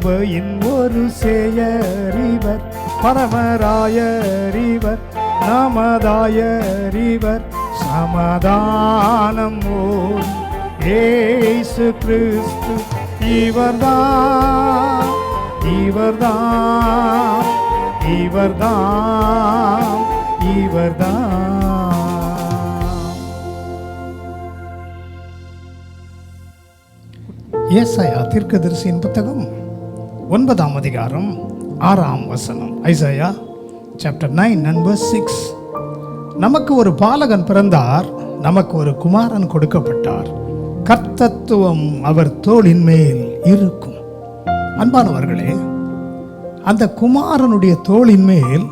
கிருபையின் ஒரு சேயறிவர், பரமராயறிவர், நமதாயறிவர், சமாதானம் ஓர் இயேசு கிறிஸ்து. இவர்தான் இவர்தான் இவர்தான் இவர்தான். ஏசாயா தீர்க்கதரிசியின் புத்தகம் 9ஆம் அதிகாரம் 6ஆம் வசனம். Isaiah chapter 9 and verse 6. நமக்கு ஒரு பாலகன் பிறந்தார், நமக்கு ஒரு குமாரன் கொடுக்கப்பட்டார், கர்த்தத்துவம் அவர் தோளின் மேல் இருக்கும். அன்பானவர்களே, அந்த குமாரனுடைய தோளின் மேல்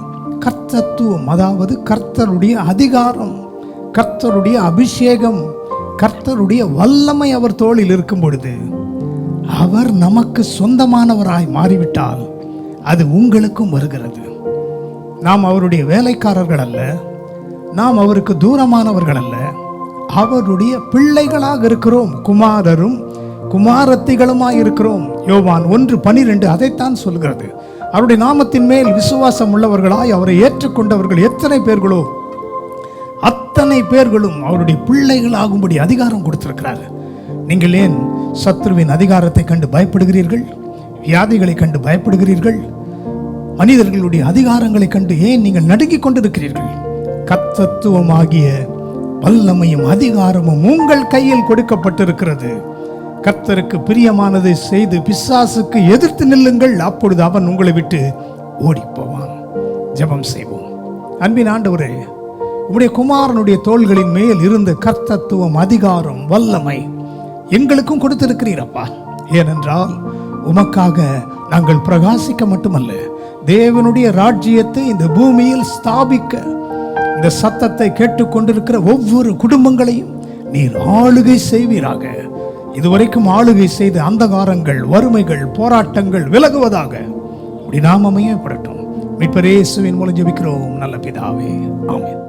கர்த்தத்துவம், அதாவது கர்த்தருடைய அதிகாரம், கர்த்தருடைய அபிஷேகம், கர்த்தருடைய வல்லமை அவர் தோளில் இருக்கும் பொழுது அவர் நமக்கு சொந்தமானவராய் மாறிவிட்டால் அது உங்களுக்கும் வருகிறது. நாம் அவருடைய வேலைக்காரர்கள் அல்ல, நாம் அவருக்கு தூரமானவர்கள் அல்ல, அவருடைய பிள்ளைகளாக இருக்கிறோம், குமாரரும் குமாரத்திகளுமாய் இருக்கிறோம். யோவான் 1:12 அதைத்தான் சொல்கிறது. அவருடைய நாமத்தின் மேல் விசுவாசம் உள்ளவர்களாய் அவரை ஏற்றுக்கொண்டவர்கள் எத்தனை பேர்களோ அத்தனை பேர்களும் அவருடைய பிள்ளைகள் ஆகும்படி அதிகாரம் கொடுத்திருக்கிறார். நீங்கள் ஏன் சத்ருவின் அதிகாரத்தை கண்டு பயப்படுகிறீர்கள்? வியாதிகளை கண்டு பயப்படுகிறீர்கள்? மனிதர்களுடைய அதிகாரங்களை கண்டு ஏன் நீங்கள் நடுங்கிக் கொண்டிருக்கிறீர்கள்? கர்த்தத்துவமாகிய வல்லமையும் அதிகாரமும் உங்கள் கையில் கொடுக்கப்பட்டிருக்கிறது. கர்த்தருக்கு பிரியமானதை செய்து பிசாசுக்கு எதிர்த்து நில்லுங்கள், அப்பொழுது அவன் உங்களை விட்டு ஓடி போவான். ஜெபம் செய்வோம். அன்பின் ஆண்டவரே, உம்முடைய குமாரனுடைய தோள்களின் மேல் இருந்த கர்த்தத்துவம், அதிகாரம், வல்லமை எங்களுக்கும் கொடுத்திருக்கிறீரப்பா. ஏனென்றால் உமக்காக நாங்கள் பிரகாசிக்க மட்டுமல்ல, தேவனுடைய ராஜ்யத்தை இந்த பூமியில் ஸ்தாபிக்க இந்த சத்தத்தை கேட்டுக்கொண்டிருக்கிற ஒவ்வொரு குடும்பங்களையும் நீர் ஆளுகை செய்வீராக. இதுவரைக்கும் ஆளுகை செய்த அந்தகாரங்கள், வறுமைகள், போராட்டங்கள் விலகுவதாக. உம்முடைய நாமமே படட்டும். மீட்பர் இயேசுவின் மூலம் ஜெபிக்கிறோம் நல்ல பிதாவே, ஆமென்.